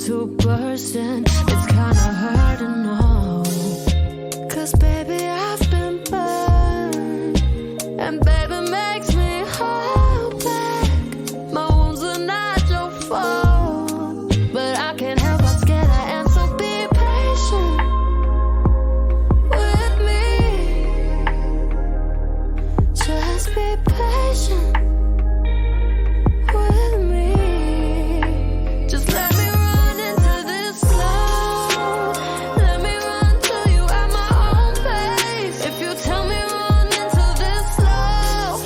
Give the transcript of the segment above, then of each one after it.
to bursting. It's kinda hurting, no. 'Cause baby, I've been burned, and baby makes me hold back. My wounds are not your fault, but I can't help but scared I am. So be patient with me. Just be patient with me. Just let me run into this flow. Let me run to you at my own pace. If you tell me run into this flow,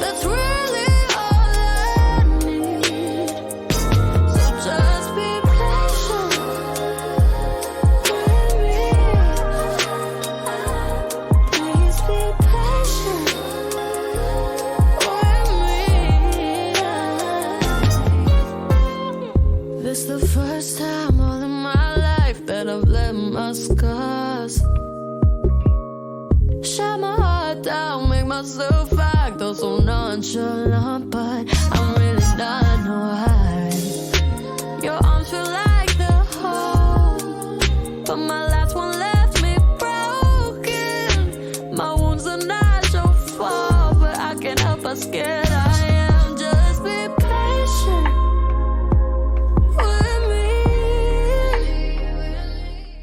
that's really all I need. So just be patient with me. Please be patient with me. This the first time all in my life that I've let my scars shut my heart down, make myself act all so nonchalant, but I'm really not, no hide. Your arms feel like the home, but my last one left me broken. My wounds are not your fault, but I can't help but scared I am. Just be patient with me.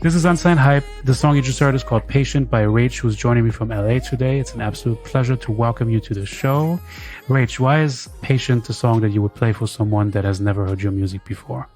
This is Unsigned Hype. The song you just heard is called Patient by Rache, who's joining me from LA today. It's an absolute pleasure to welcome you to the show. Rache, why is Patient a song that you would play for someone that has never heard your music before?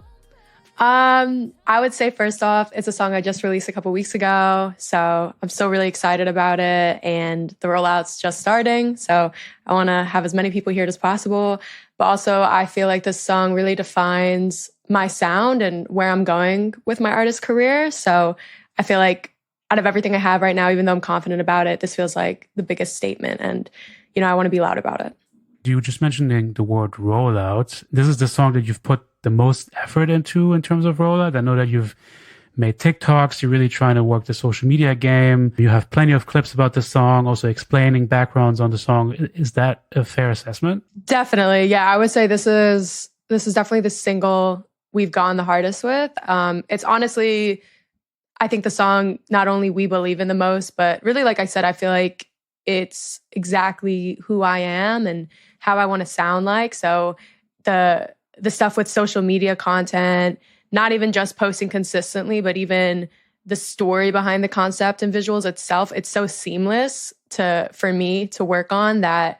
I would say first off, it's a song I just released a couple weeks ago. So I'm still really excited about it, and the rollout's just starting. So I want to have as many people hear it as possible. But also I feel like this song really defines my sound and where I'm going with my artist career. So I feel like out of everything I have right now, even though I'm confident about it, this feels like the biggest statement. And, you know, I want to be loud about it. You were just mentioning the word rollout. This is the song that you've put the most effort into in terms of rollout. I know that you've made TikToks. You're really trying to work the social media game. You have plenty of clips about the song, also explaining backgrounds on the song. Is that a fair assessment? Definitely. Yeah, I would say this is definitely the single we've gone the hardest with. It's honestly, I think the song not only we believe in the most, but really, like I said, I feel like it's exactly who I am and how I want to sound like. So the stuff with social media content, not even just posting consistently, but even the story behind the concept and visuals itself, it's so seamless for me to work on that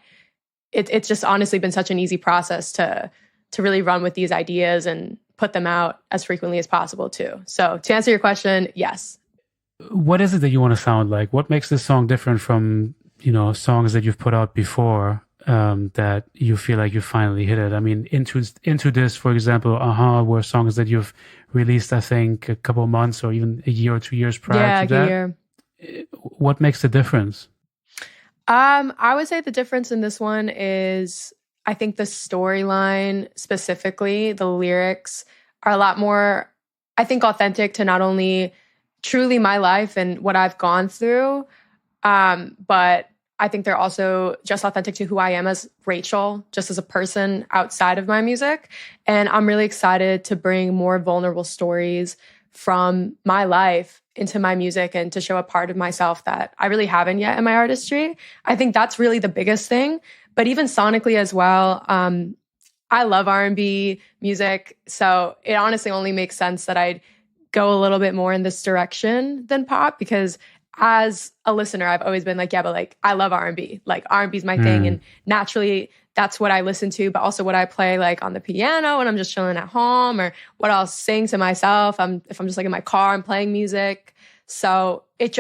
it's just honestly been such an easy process to really run with these ideas and put them out as frequently as possible too. So to answer your question, yes. What is it that you want to sound like? What makes this song different from, songs that you've put out before? That you feel like you finally hit it? I mean, into this, for example, were songs that you've released, I think, a couple of months or even a year or 2 years prior to that. Year. What makes the difference? I would say the difference in this one is, I think the storyline specifically, the lyrics are a lot more, I think, authentic to not only truly my life and what I've gone through, but I think they're also just authentic to who I am as Rachel, just as a person outside of my music. And I'm really excited to bring more vulnerable stories from my life into my music and to show a part of myself that I really haven't yet in my artistry. I think that's really the biggest thing. But even sonically as well, I love R&B music. So it honestly only makes sense that I'd go a little bit more in this direction than pop, because as a listener, I've always been like, yeah, but like, I love R&B. Like, R&B is my thing. And naturally, that's what I listen to, but also what I play like on the piano when I'm just chilling at home, or what I'll sing to myself. If I'm just like in my car, I'm playing music. So it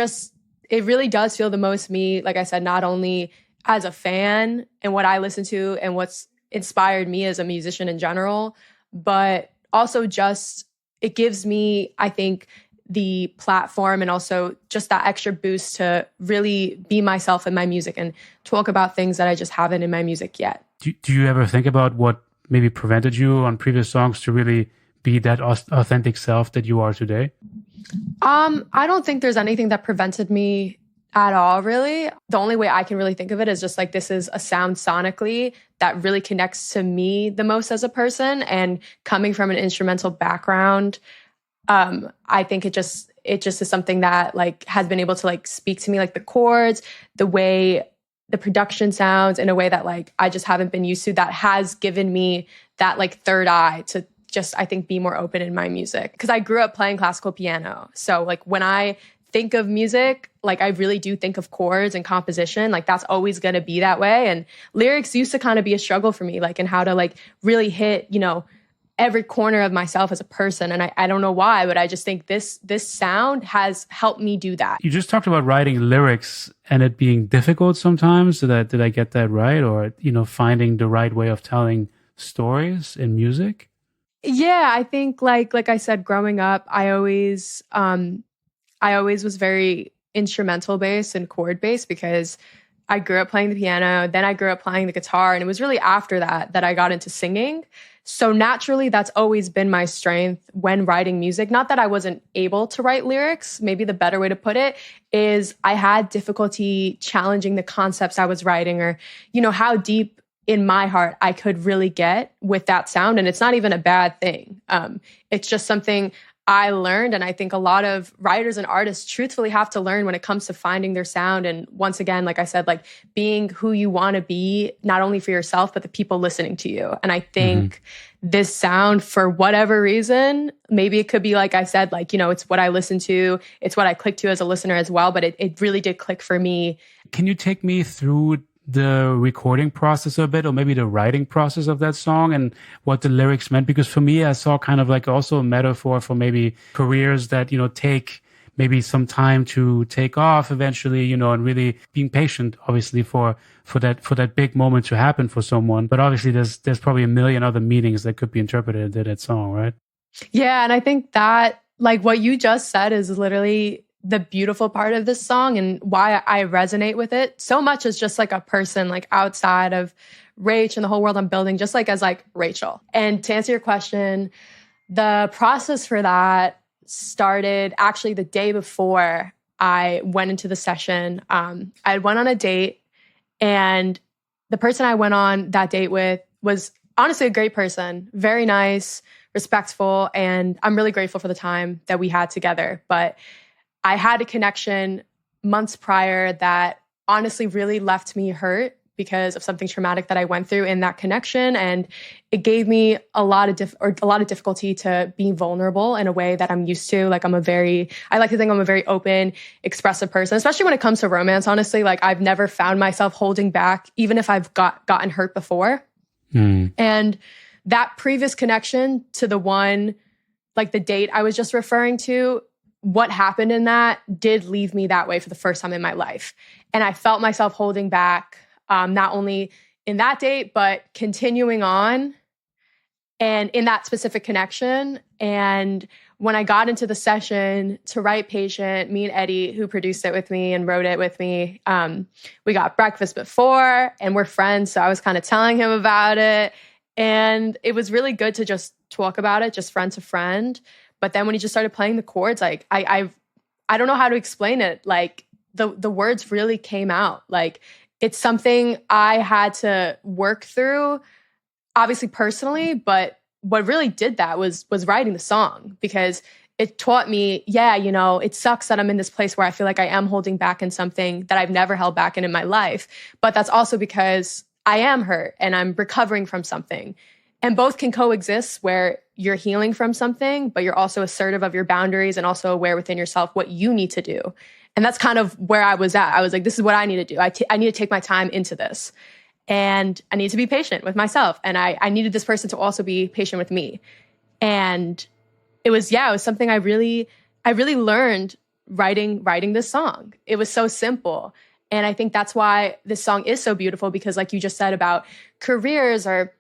really does feel the most me, like I said, not only as a fan and what I listen to and what's inspired me as a musician in general, but also just, it gives me, I think, the platform and also just that extra boost to really be myself in my music and talk about things that I just haven't in my music yet. Do you ever think about what maybe prevented you on previous songs to really be that authentic self that you are today? I don't think there's anything that prevented me at all, really. The only way I can really think of it is just like this is a sound sonically that really connects to me the most as a person. And coming from an instrumental background, I think it just is something that like has been able to like speak to me, like the chords, the way the production sounds in a way that like I just haven't been used to, that has given me that like third eye to just, I think, be more open in my music. Because I grew up playing classical piano. So like when I think of music, like I really do think of chords and composition. Like that's always going to be that way. And lyrics used to kind of be a struggle for me, like in how to like really hit, you know, every corner of myself as a person. And I don't know why, but I just think this sound has helped me do that. You just talked about writing lyrics and it being difficult sometimes. Did I get that right? Or, you know, finding the right way of telling stories in music? Yeah, I think like I said, growing up, I always was very instrumental based and chord based because I grew up playing the piano, then I grew up playing the guitar, and it was really after that I got into singing. So naturally, that's always been my strength when writing music. Not that I wasn't able to write lyrics. Maybe the better way to put it is I had difficulty challenging the concepts I was writing, or, you know, how deep in my heart I could really get with that sound. And it's not even a bad thing. It's just something I learned. And I think a lot of writers and artists truthfully have to learn when it comes to finding their sound. And once again, like I said, like being who you want to be, not only for yourself, but the people listening to you. And I think this sound, for whatever reason, maybe it could be, like I said, like, you know, it's what I listen to, it's what I click to as a listener as well. But it really did click for me. Can you take me through the recording process a bit, or maybe the writing process of that song and what the lyrics meant? Because for me, I saw kind of like also a metaphor for maybe careers that, you know, take maybe some time to take off eventually, you know, and really being patient, obviously, for that big moment to happen for someone. But obviously there's probably a million other meanings that could be interpreted in that song, right? Yeah. And I think that like what you just said is literally the beautiful part of this song and why I resonate with it so much as just like a person, like outside of Rach and the whole world I'm building, just like as like Rachel. And to answer your question, the process for that started actually the day before I went into the session. I went on a date, and the person I went on that date with was honestly a great person, very nice, respectful, and I'm really grateful for the time that we had together. But I had a connection months prior that honestly really left me hurt because of something traumatic that I went through in that connection. And it gave me a lot of difficulty to be vulnerable in a way that I'm used to. Like I like to think I'm a very open, expressive person, especially when it comes to romance, honestly. Like I've never found myself holding back, even if I've gotten hurt before. And that previous connection to the one, like the date I was just referring to, what happened in that did leave me that way for the first time in my life. And I felt myself holding back, not only in that date, but continuing on and in that specific connection. And when I got into the session to write Patient, me and Eddie, who produced it with me and wrote it with me, we got breakfast before and we're friends. So I was kind of telling him about it. And it was really good to just talk about it, just friend to friend. But then when he just started playing the chords, like I don't know how to explain it. Like the words really came out. Like it's something I had to work through, obviously personally, but what really did that was writing the song, because it taught me, yeah, you know, it sucks that I'm in this place where I feel like I am holding back in something that I've never held back in my life. But that's also because I am hurt and I'm recovering from something. And both can coexist, where you're healing from something, but you're also assertive of your boundaries and also aware within yourself what you need to do. And that's kind of where I was at. I was like, this is what I need to do. I need to take my time into this. And I need to be patient with myself. And I needed this person to also be patient with me. And it was something I really learned writing this song. It was so simple. And I think that's why this song is so beautiful, because like you just said about careers or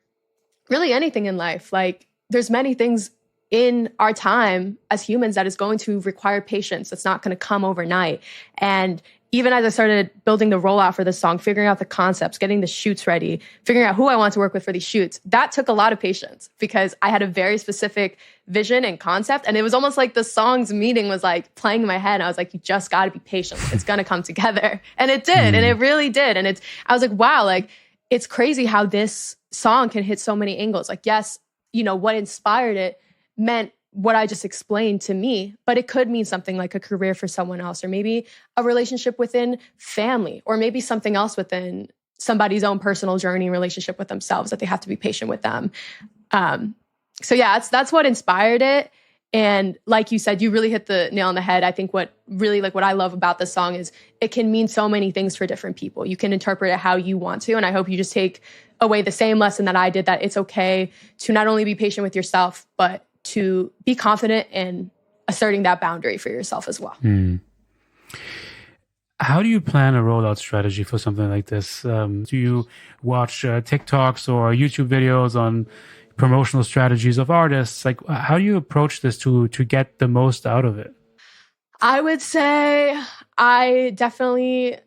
really anything in life, like there's many things in our time as humans that is going to require patience. That's not going to come overnight. And even as I started building the rollout for this song, figuring out the concepts, getting the shoots ready, figuring out who I want to work with for these shoots, that took a lot of patience because I had a very specific vision and concept. And it was almost like the song's meaning was like playing in my head. And I was like, you just got to be patient. It's going to come together. And it did. And it really did. And I was like, wow, like it's crazy how this song can hit so many angles. Like, yes, you know, what inspired it meant what I just explained to me, but it could mean something like a career for someone else, or maybe a relationship within family, or maybe something else within somebody's own personal journey, relationship with themselves, that they have to be patient with them. So yeah, that's what inspired it. And like you said, you really hit the nail on the head. I think what I love about this song is it can mean so many things for different people. You can interpret it how you want to. And I hope you just take away the same lesson that I did, that it's okay to not only be patient with yourself, but to be confident in asserting that boundary for yourself as well. How do you plan a rollout strategy for something like this? Do you watch TikToks or YouTube videos on promotional strategies of artists? Like, how do you approach this to get the most out of it? I would say I definitely,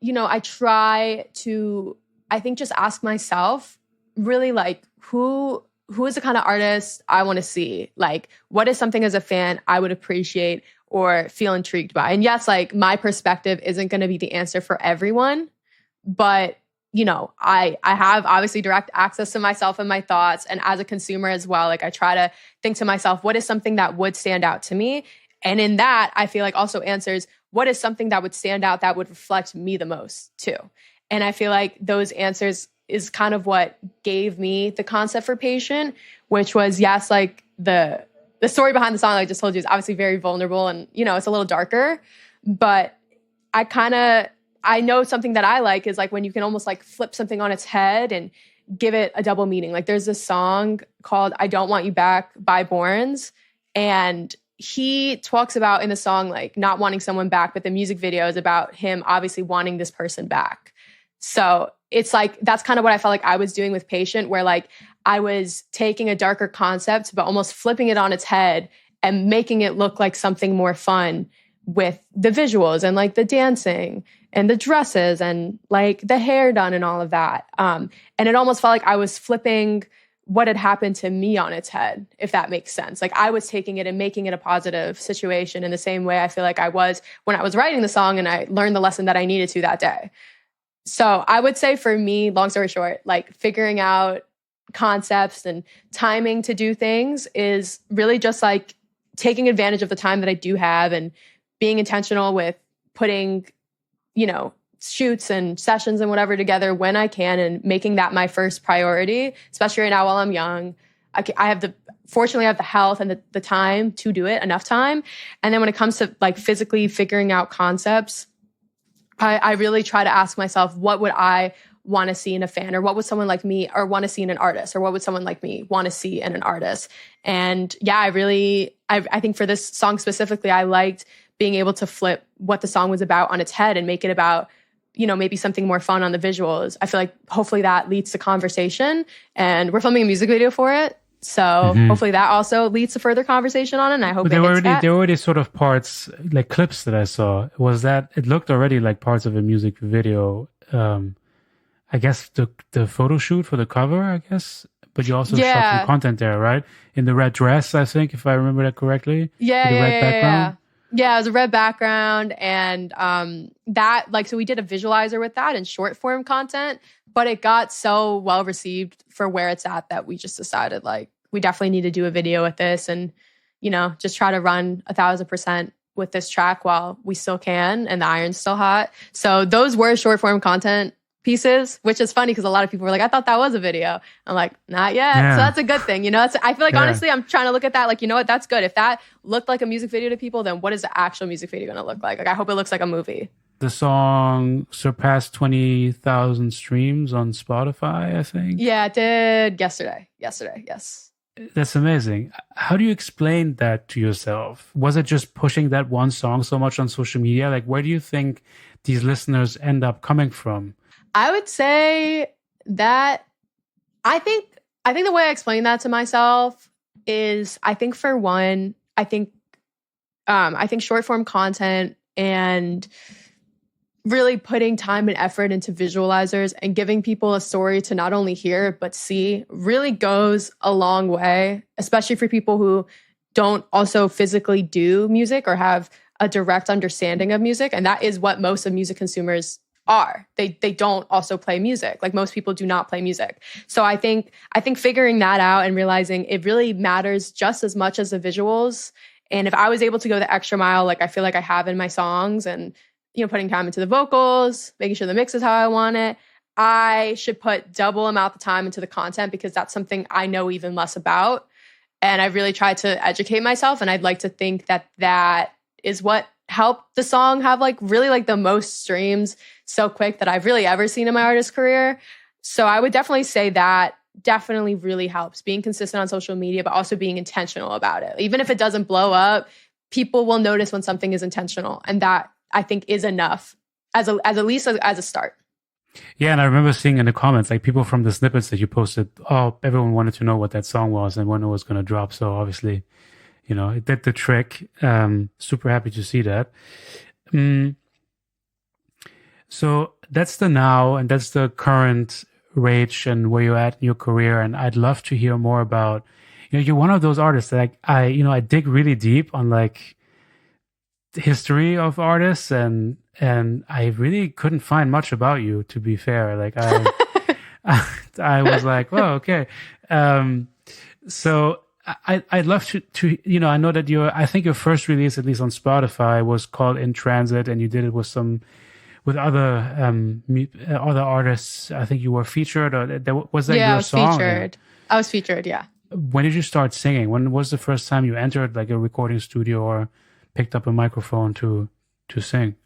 I try to, I think, just ask myself really like, who is the kind of artist I want to see? Like, what is something as a fan I would appreciate or feel intrigued by? And yes, like my perspective isn't going to be the answer for everyone, but I have obviously direct access to myself and my thoughts. And as a consumer as well, like I try to think to myself, what is something that would stand out to me? And in that, I feel like also answers, what is something that would stand out that would reflect me the most too? And I feel like those answers is kind of what gave me the concept for Patient, which was, yes, like the story behind the song, like I just told you, is obviously very vulnerable and, it's a little darker, but I know something that I like is like when you can almost like flip something on its head and give it a double meaning. Like there's this song called I Don't Want You Back by Borns, and he talks about in the song like not wanting someone back, but the music video is about him obviously wanting this person back. So it's like, that's kind of what I felt like I was doing with Patient, where like I was taking a darker concept, but almost flipping it on its head and making it look like something more fun with the visuals and like the dancing and the dresses and like the hair done and all of that. And it almost felt like I was flipping what had happened to me on its head, if that makes sense. Like I was taking it and making it a positive situation in the same way I feel like I was when I was writing the song and I learned the lesson that I needed to that day. So I would say for me, long story short, like figuring out concepts and timing to do things is really just like taking advantage of the time that I do have and being intentional with putting, shoots and sessions and whatever together when I can and making that my first priority, especially right now while I'm young. Fortunately, I have the health and the time to do it, enough time. And then when it comes to like physically figuring out concepts, I really try to ask myself, what would I want to see in a fan, or what would someone like me or want to see in an artist, or what would someone like me want to see in an artist? And yeah, I think for this song specifically, I liked being able to flip what the song was about on its head and make it about, maybe something more fun on the visuals. I feel like hopefully that leads to conversation, and we're filming a music video for it. So hopefully that also leads to further conversation on it. And I hope there were already sort of parts, like clips that I saw. It looked already like parts of a music video. I guess the photo shoot for the cover, I guess. But you also shot some content there, right? In the red dress, I think, if I remember that correctly. Yeah, the red background. Yeah, it was a red background, and so we did a visualizer with that and short form content, but it got so well received for where it's at that we just decided like we definitely need to do a video with this and, just try to run 1,000% with this track while we still can and the iron's still hot. So those were short form content pieces, which is funny because a lot of people were like, I thought that was a video. I'm like, not yet. Yeah. So that's a good thing. I feel like honestly, I'm trying to look at that like, what, that's good. If that looked like a music video to people, then what is the actual music video going to look like? Like, I hope it looks like a movie. The song surpassed 20,000 streams on Spotify, I think. Yeah, it did yesterday. Yes. That's amazing. How do you explain that to yourself? Was it just pushing that one song so much on social media? Like, where do you think these listeners end up coming from? I would say that I think the way I explain that to myself is, I think for one, I think short form content and really putting time and effort into visualizers and giving people a story to not only hear but see really goes a long way, especially for people who don't also physically do music or have a direct understanding of music. And that is what most of music consumers are. They don't also play music. Like most people do not play music. So I think figuring that out and realizing it really matters just as much as the visuals. And if I was able to go the extra mile, like I feel like I have in my songs, and putting time into the vocals, making sure the mix is how I want it, I should put double amount of time into the content, because that's something I know even less about. And I really try to educate myself. And I'd like to think that is what helped the song have really the most streams so quick that I've really ever seen in my artist career. So I would definitely say that definitely really helps, being consistent on social media, but also being intentional about it. Even if it doesn't blow up, people will notice when something is intentional. And that, I think, is enough as at least as a start. Yeah, and I remember seeing in the comments, people from the snippets that you posted, everyone wanted to know what that song was and when it was going to drop. So obviously, it did the trick. Super happy to see that. So that's the now, and that's the current Rache and where you're at in your career. And I'd love to hear more about, you're one of those artists that I dig really deep on the history of artists, and I really couldn't find much about you, to be fair. I was like, oh, okay. So I'd love to I know that I think your first release, at least on Spotify, was called In Transit, and you did it with other artists. I think you were featured, or was that your song? I was featured, yeah. When did you start singing? When was the first time you entered a recording studio or picked up a microphone to sing?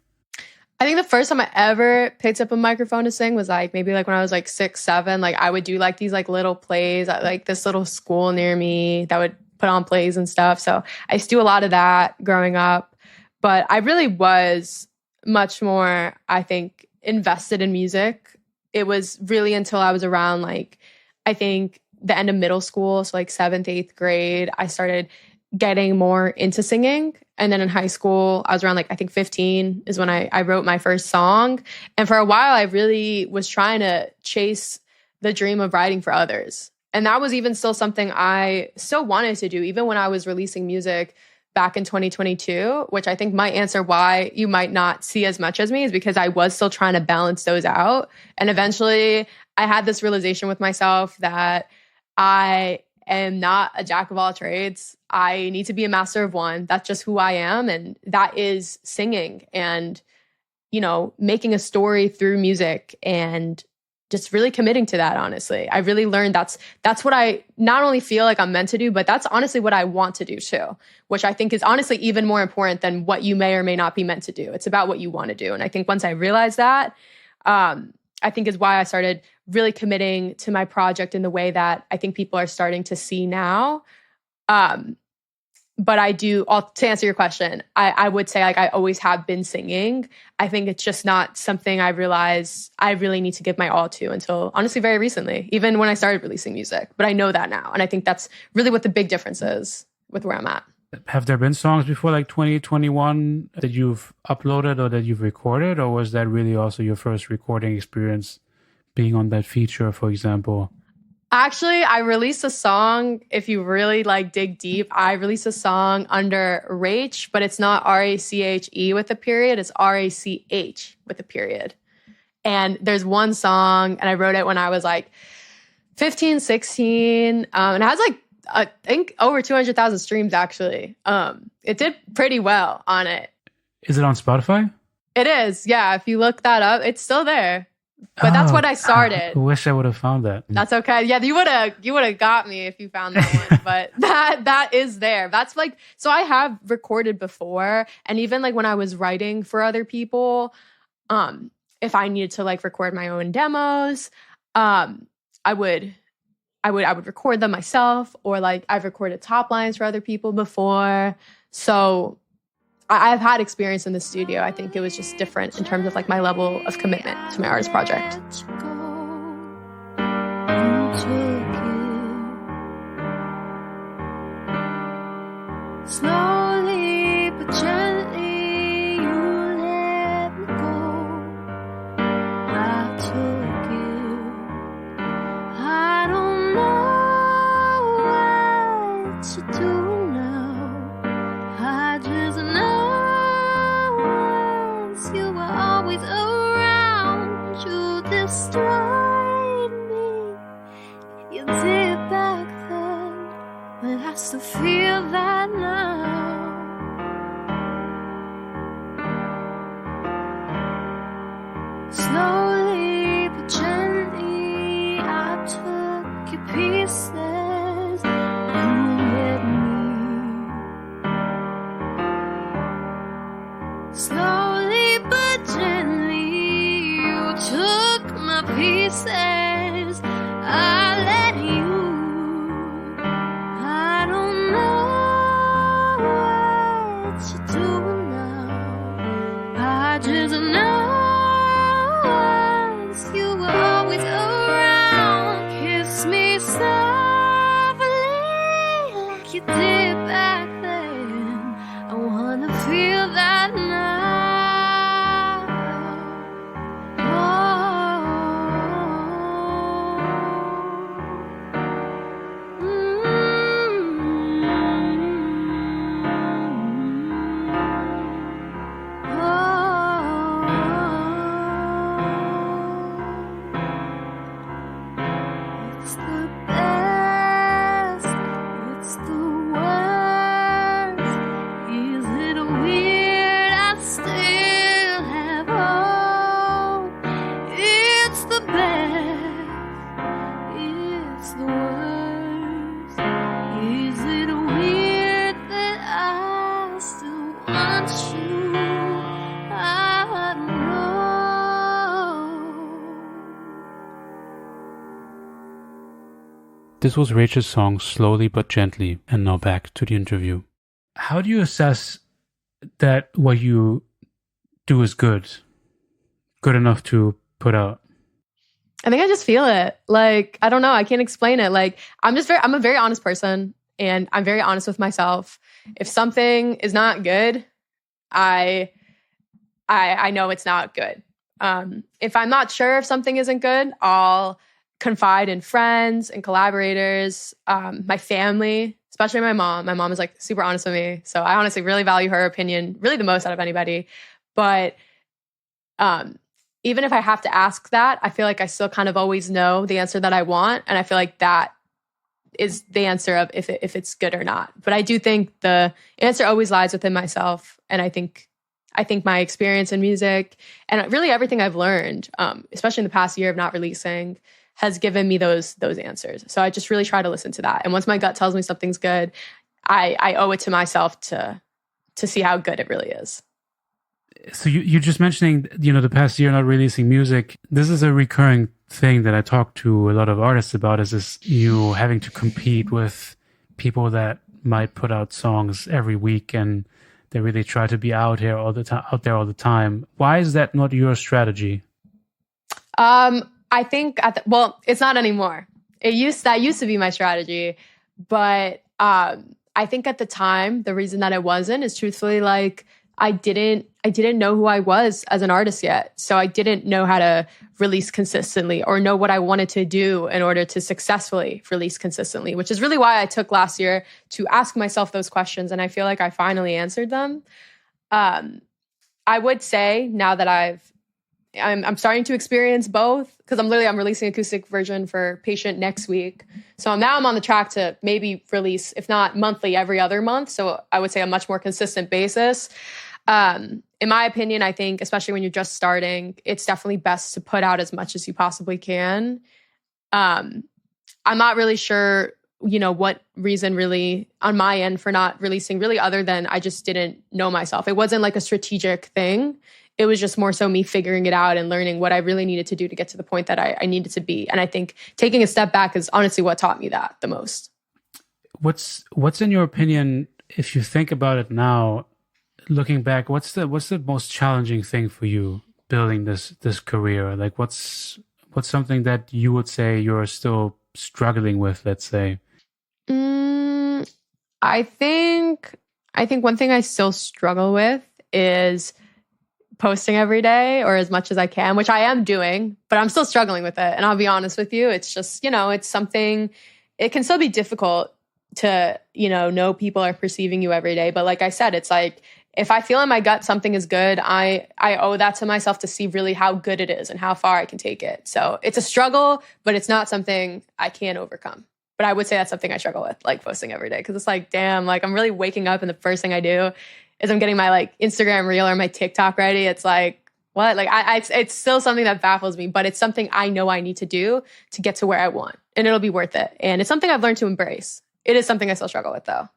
I think the first time I ever picked up a microphone to sing was maybe when I was 6, 7. I would do these little plays at this little school near me that would put on plays and stuff. So I used to do a lot of that growing up. But I really was much more, I think, invested in music. It was really until I was around I think the end of middle school, so 7th, 8th grade, I started getting more into singing. And then in high school, I was around I think 15 is when I wrote my first song. And for a while, I really was trying to chase the dream of writing for others. And that was even still something I still wanted to do, even when I was releasing music back in 2022, which I think might answer why you might not see as much as me, is because I was still trying to balance those out. And eventually I had this realization with myself that I am not a jack of all trades. I need to be a master of one. That's just who I am. And that is singing and, making a story through music, and just really committing to that. Honestly, I really learned that's what I not only feel like I'm meant to do, but that's honestly what I want to do too, which I think is honestly even more important than what you may or may not be meant to do. It's about what you want to do. And I think once I realized that, I think is why I started really committing to my project in the way that I think people are starting to see now. But I do, to answer your question, I would say I always have been singing. I think it's just not something I realize I really need to give my all to until honestly very recently, even when I started releasing music. But I know that now. And I think that's really what the big difference is with where I'm at. Have there been songs before 2021 that you've uploaded or that you've recorded? Or was that really also your first recording experience, being on that feature, for example? Actually, I released a song, if you really dig deep, I released a song under Rache, but it's not RACHE with a period, it's RACH with a period. And there's one song, and I wrote it when I was 15, 16, and it has I think over 200,000 streams actually. It did pretty well on it. Is it on Spotify? It is, yeah. If you look that up, it's still there. But that's what I started. I wish I would have found that. That's okay. Yeah, you would have got me if you found that one. But that is there. That's so I have recorded before, and even when I was writing for other people, if I needed to record my own demos, I would record them myself, or I've recorded top lines for other people before. So I've had experience in the studio. I think it was just different in terms of my level of commitment to my artist project. Slowly but gently, I took your pieces. You hit me. Slowly but gently, you took my pieces. I let you. I don't know what you're doing now. I just know. You were always around. Kiss me softly like you did back then. I wanna feel that now. It's the best, it's the worst. Is it weird? I still have hope. It's the best, it's the worst. Is it weird that I still want you? I don't know. This was Rache's song Slowly But Gently, and now back to the interview. How do you assess that what you do is good enough to put out? I think I just feel it. Like, I don't know. I can't explain it. Like, I'm a very honest person, and I'm very honest with myself. If something is not good, I know it's not good. If I'm not sure if something isn't good, I'll confide in friends and collaborators, my family, especially my mom. My mom is like super honest with me. So I honestly really value her opinion, really the most out of anybody. But even if I have to ask that, I feel like I still kind of always know the answer that I want. And I feel like that is the answer of if it's good or not. But I do think the answer always lies within myself. And I think my experience in music and really everything I've learned, especially in the past year of not releasing, has given me those answers. So I just really try to listen to that. And once my gut tells me something's good, I owe it to myself to see how good it really is. So you're just mentioning, the past year not releasing music. This is a recurring thing that I talk to a lot of artists about, is this you having to compete with people that might put out songs every week and they really try to be out there all the time. Why is that not your strategy? I think it's not anymore. That used to be my strategy, but I think at the time the reason that I wasn't is truthfully like I didn't know who I was as an artist yet. So I didn't know how to release consistently or know what I wanted to do in order to successfully release consistently, which is really why I took last year to ask myself those questions. And I feel like I finally answered them. I would say now that I'm starting to experience both, because I'm releasing acoustic version for Patient next week. So now I'm on the track to maybe release, if not monthly, every other month. So I would say a much more consistent basis. In my opinion, I think, especially when you're just starting, it's definitely best to put out as much as you possibly can. I'm not really sure, what reason really on my end for not releasing really, other than I just didn't know myself. It wasn't like a strategic thing. It was just more so me figuring it out and learning what I really needed to do to get to the point that I needed to be. And I think taking a step back is honestly what taught me that the most. What's in your opinion, if you think about it now, looking back, what's the most challenging thing for you building this career? Like what's something that you would say you're still struggling with, let's say? I think one thing I still struggle with is posting every day or as much as I can, which I am doing, but I'm still struggling with it. And I'll be honest with you, it's just, it's something, it can still be difficult to, know people are perceiving you every day. But like I said, it's like, if I feel in my gut something is good, I owe that to myself to see really how good it is and how far I can take it. So it's a struggle, but it's not something I can't overcome. But I would say that's something I struggle with, like posting every day. Because it's like, damn, like I'm really waking up and the first thing I do is I'm getting my like Instagram reel or my TikTok ready. It's like, what? Like it's still something that baffles me, but it's something I know I need to do to get to where I want, and it'll be worth it. And it's something I've learned to embrace. It is something I still struggle with though.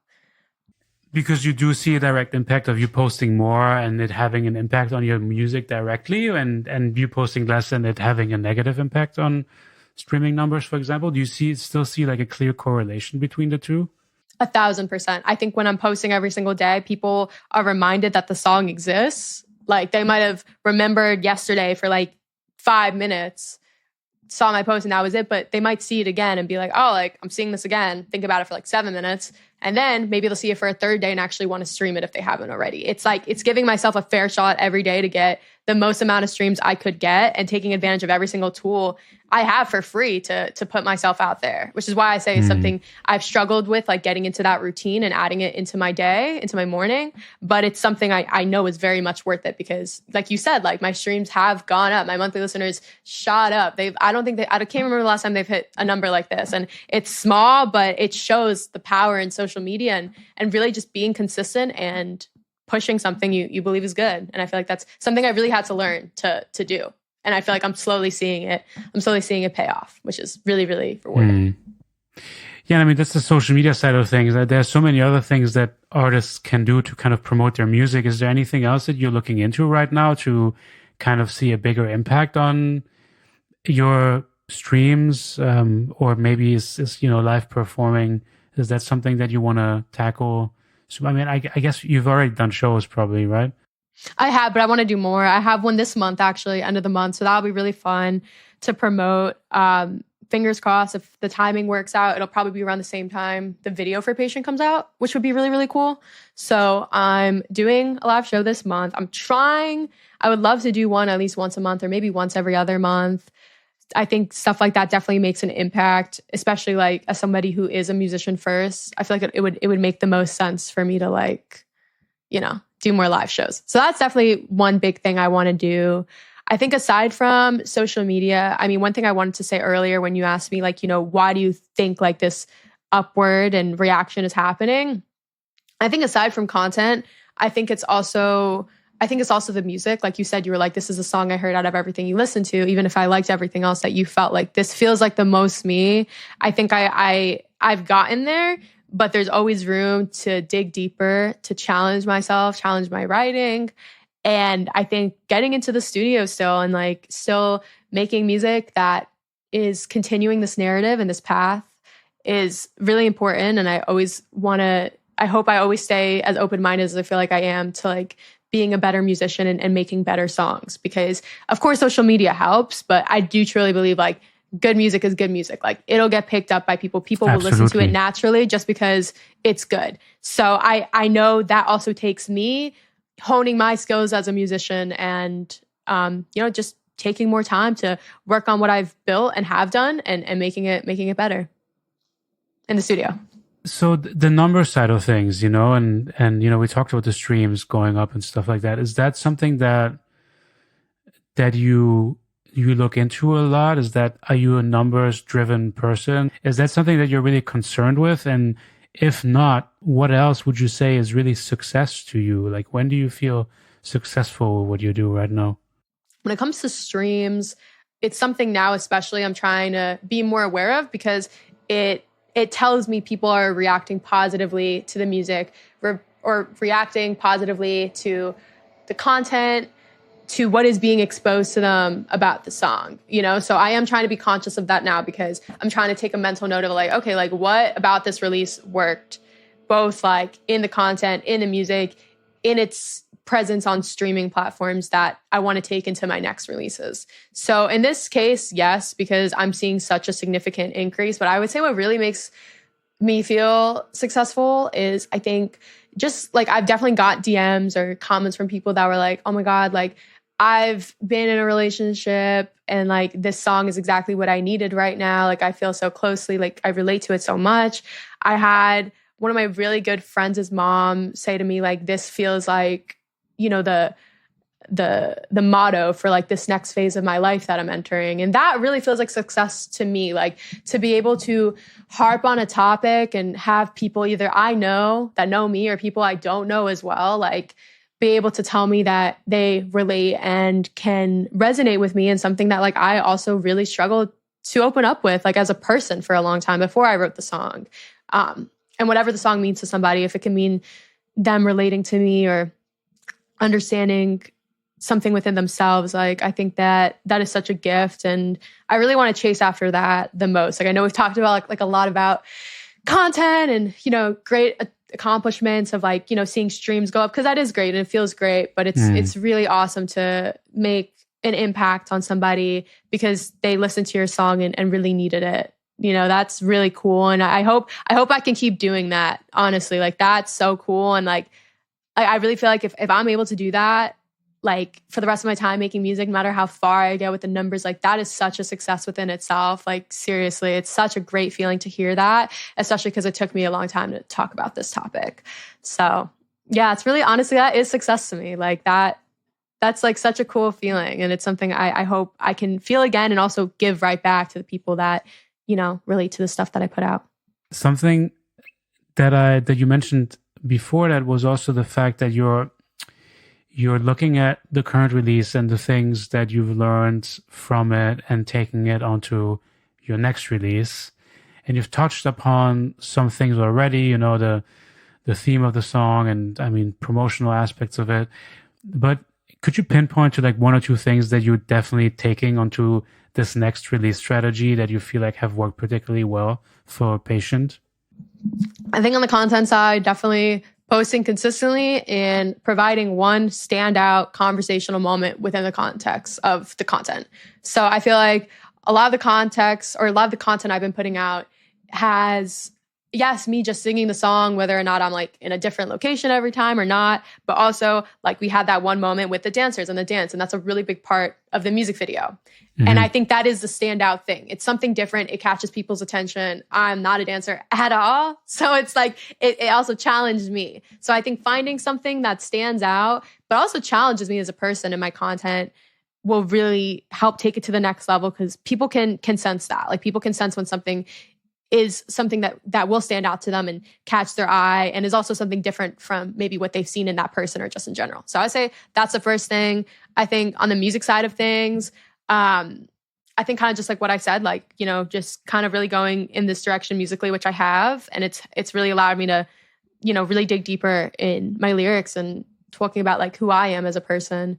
Because you do see a direct impact of you posting more and it having an impact on your music directly, and you posting less and it having a negative impact on streaming numbers, for example. Do you still see like a clear correlation between the two? 1,000%. I think when I'm posting every single day, people are reminded that the song exists. Like they might have remembered yesterday for like 5 minutes, saw my post and that was it, but they might see it again and be like, oh, like I'm seeing this again, think about it for like 7 minutes. And then maybe they'll see it for a third day and actually want to stream it if they haven't already. It's like, it's giving myself a fair shot every day to get the most amount of streams I could get and taking advantage of every single tool I have for free to put myself out there, which is why I say it's something I've struggled with, like getting into that routine and adding it into my day, into my morning. But it's something I know is very much worth it because like you said, like my streams have gone up. My monthly listeners shot up. I can't remember the last time they've hit a number like this. And it's small, but it shows the power in social media and really just being consistent and pushing something you believe is good. And I feel like that's something I really had to learn to do. And I feel like I'm slowly seeing it pay off, which is really, really rewarding. Yeah, I mean, that's the social media side of things. There's so many other things that artists can do to kind of promote their music. Is there anything else that you're looking into right now to kind of see a bigger impact on your streams? Or maybe is live performing? Is that something that you want to tackle? So, I mean, I guess you've already done shows probably, right? I have, but I want to do more. I have one this month, actually, end of the month. So that'll be really fun to promote. Fingers crossed, if the timing works out, it'll probably be around the same time the video for Patient comes out, which would be really, really cool. So I'm doing a live show this month. I would love to do one at least once a month or maybe once every other month. I think stuff like that definitely makes an impact, especially like as somebody who is a musician first. I feel like it would make the most sense for me to do more live shows. So that's definitely one big thing I want to do. I think aside from social media, I mean, one thing I wanted to say earlier when you asked me, why do you think like this upward and reaction is happening? I think aside from content, I think it's also the music. Like you said, you were like, this is a song I heard out of everything you listened to, even if I liked everything else that you felt like this feels like the most me. I think I've gotten there, but there's always room to dig deeper, to challenge myself, challenge my writing. And I think getting into the studio still and still making music that is continuing this narrative and this path is really important. And I hope I always stay as open-minded as I feel like I am to being a better musician and making better songs, because of course social media helps, but I do truly believe good music is good music. It'll get picked up by people. People will listen to it naturally just because it's good. So I know that also takes me honing my skills as a musician and, just taking more time to work on what I've built and have done and making it better in the studio. So the number side of things, and we talked about the streams going up and stuff like that. Is that something that you look into a lot? Are you a numbers driven person? Is that something that you're really concerned with? And if not, what else would you say is really success to you? When do you feel successful with what you do right now? When it comes to streams, it's something now especially I'm trying to be more aware of, because it tells me people are reacting positively to the music or reacting positively to the content, to what is being exposed to them about the song, So I am trying to be conscious of that now, because I'm trying to take a mental note of what about this release worked, both in the content, in the music, in its presence on streaming platforms that I want to take into my next releases. So in this case, yes, because I'm seeing such a significant increase. But I would say what really makes me feel successful is, I think, just I've definitely got DMs or comments from people that were like, oh my God, I've been in a relationship and this song is exactly what I needed right now. I feel so closely, I relate to it so much. I had one of my really good friends' mom say to me, this feels like, the motto for this next phase of my life that I'm entering. And that really feels like success to me, to be able to harp on a topic and have people either I know that know me or people I don't know as well, be able to tell me that they relate and can resonate with me, and something that like I also really struggled to open up with, like as a person, for a long time before I wrote the song. And whatever the song means to somebody, if it can mean them relating to me or understanding something within themselves, like I think that that is such a gift, and I really want to chase after that the most. Like I know we've talked about like a lot about content and, you know, great accomplishments of like, you know, seeing streams go up, because that is great and it feels great, but it's really awesome to make an impact on somebody because they listened to your song and really needed it. You know, that's really cool. And I hope I can keep doing that, honestly. Like that's so cool. And like, I really feel like if I'm able to do that, like for the rest of my time making music, no matter how far I get with the numbers, like that is such a success within itself. Like seriously, it's such a great feeling to hear that, especially because it took me a long time to talk about this topic. So yeah, it's really, honestly, that is success to me. Like that's like such a cool feeling. And it's something I hope I can feel again and also give right back to the people that, you know, relate to the stuff that I put out. Something that you mentioned before that was also the fact that you're looking at the current release and the things that you've learned from it and taking it onto your next release. And you've touched upon some things already, you know, the theme of the song and, I mean, promotional aspects of it. But could you pinpoint to like one or two things that you're definitely taking onto this next release strategy that you feel like have worked particularly well for Patient? I think on the content side, definitely posting consistently and providing one standout conversational moment within the context of the content. So I feel like a lot of the context or a lot of the content I've been putting out has, yes, me just singing the song, whether or not I'm like in a different location every time or not, but also like we had that one moment with the dancers and the dance, and that's a really big part of the music video. Mm-hmm. And I think that is the standout thing. It's something different. It catches people's attention. I'm not a dancer at all. So it's like, it also challenged me. So I think finding something that stands out, but also challenges me as a person in my content will really help take it to the next level, because people can sense that. Like people can sense when something is something that will stand out to them and catch their eye, and is also something different from maybe what they've seen in that person or just in general. So I would say that's the first thing. I think on the music side of things, I think kind of just like what I said, like, you know, just kind of really going in this direction musically, which I have. And it's really allowed me to, you know, really dig deeper in my lyrics and talking about like who I am as a person.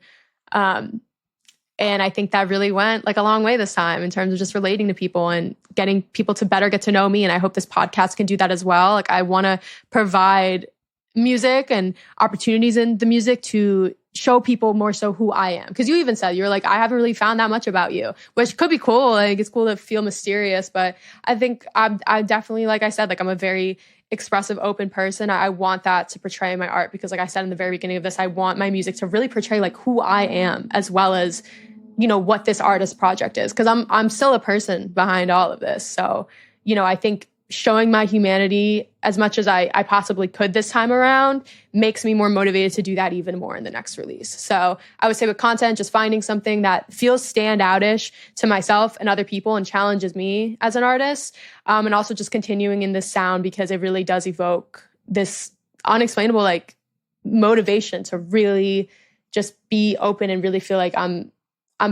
And I think that really went like a long way this time in terms of just relating to people and getting people to better get to know me. And I hope this podcast can do that as well. Like I want to provide music and opportunities in the music to show people more so who I am. Because you even said, you're like, I haven't really found that much about you, which could be cool. Like it's cool to feel mysterious. But I think I definitely, like I said, like I'm a very expressive, open person. I want that to portray in my art, because like I said in the very beginning of this, I want my music to really portray like who I am, as well as, you know, what this artist project is. Because I'm still a person behind all of this. So, you know, I think showing my humanity as much as I possibly could this time around makes me more motivated to do that even more in the next release. So I would say with content, just finding something that feels standoutish to myself and other people and challenges me as an artist. And also just continuing in this sound, because it really does evoke this unexplainable like motivation to really just be open and really feel like I'm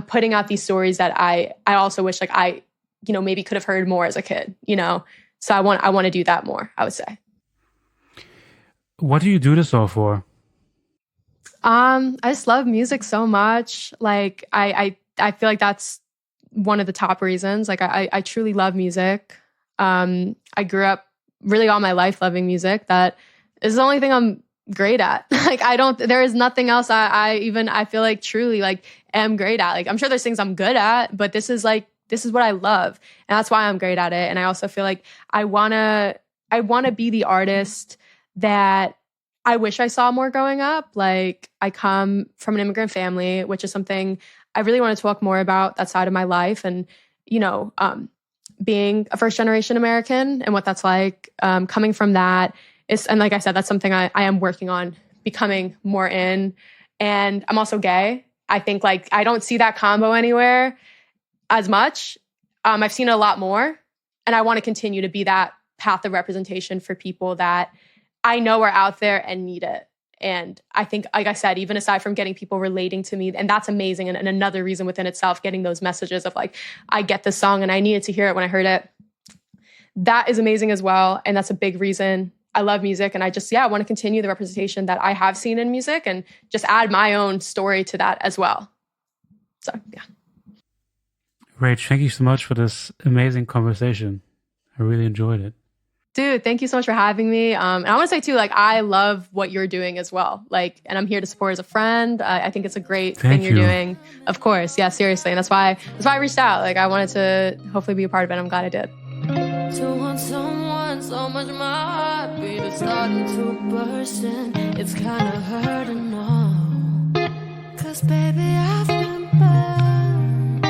putting out these stories that I also wish like I, you know, maybe could have heard more as a kid, you know? So I want to do that more, I would say. What do you do this all for? I just love music so much. Like I feel like that's one of the top reasons. Like I truly love music. I grew up really all my life loving music. That is the only thing I'm great at. Like there is nothing else I feel like truly like am great at. Like I'm sure there's things I'm good at, but this is what I love. And that's why I'm great at it. And I also feel like I want to be the artist that I wish I saw more growing up. Like I come from an immigrant family, which is something I really want to talk more about, that side of my life. And, you know, being a first generation American and what that's like, coming from that is, and like I said, that's something I am working on becoming more in. And I'm also gay. I think like, I don't see that combo anywhere as much. I've seen it a lot more, and I want to continue to be that path of representation for people that I know are out there and need it. And I think, like I said, even aside from getting people relating to me, and that's amazing. And another reason within itself, getting those messages of like, I get this song and I needed to hear it when I heard it. That is amazing as well. And that's a big reason I love music. And I just, want to continue the representation that I have seen in music and just add my own story to that as well. So, yeah. Rach, thank you so much for this amazing conversation. I really enjoyed it. Dude, thank you so much for having me. And I want to say too, like, I love what you're doing as well. Like, and I'm here to support as a friend. I think it's a great thing you're doing. Of course. Yeah, seriously. And that's why I reached out. Like, I wanted to hopefully be a part of it. I'm glad I did. To want someone so much, my heartbeat is starting to burst, and it's kind of hurting now. 'Cause baby, I've been burned,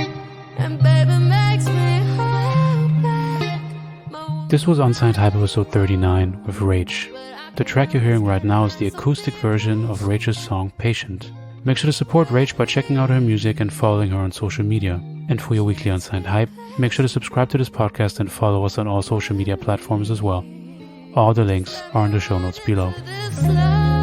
and baby makes me hold back. This was Unsigned Hype episode 39 with Rach. The track you're hearing right now is the acoustic version of Rach's song Patient. Make sure to support Rach by checking out her music and following her on social media. And for your weekly Unsigned Hype, make sure to subscribe to this podcast and follow us on all social media platforms as well. All the links are in the show notes below. This love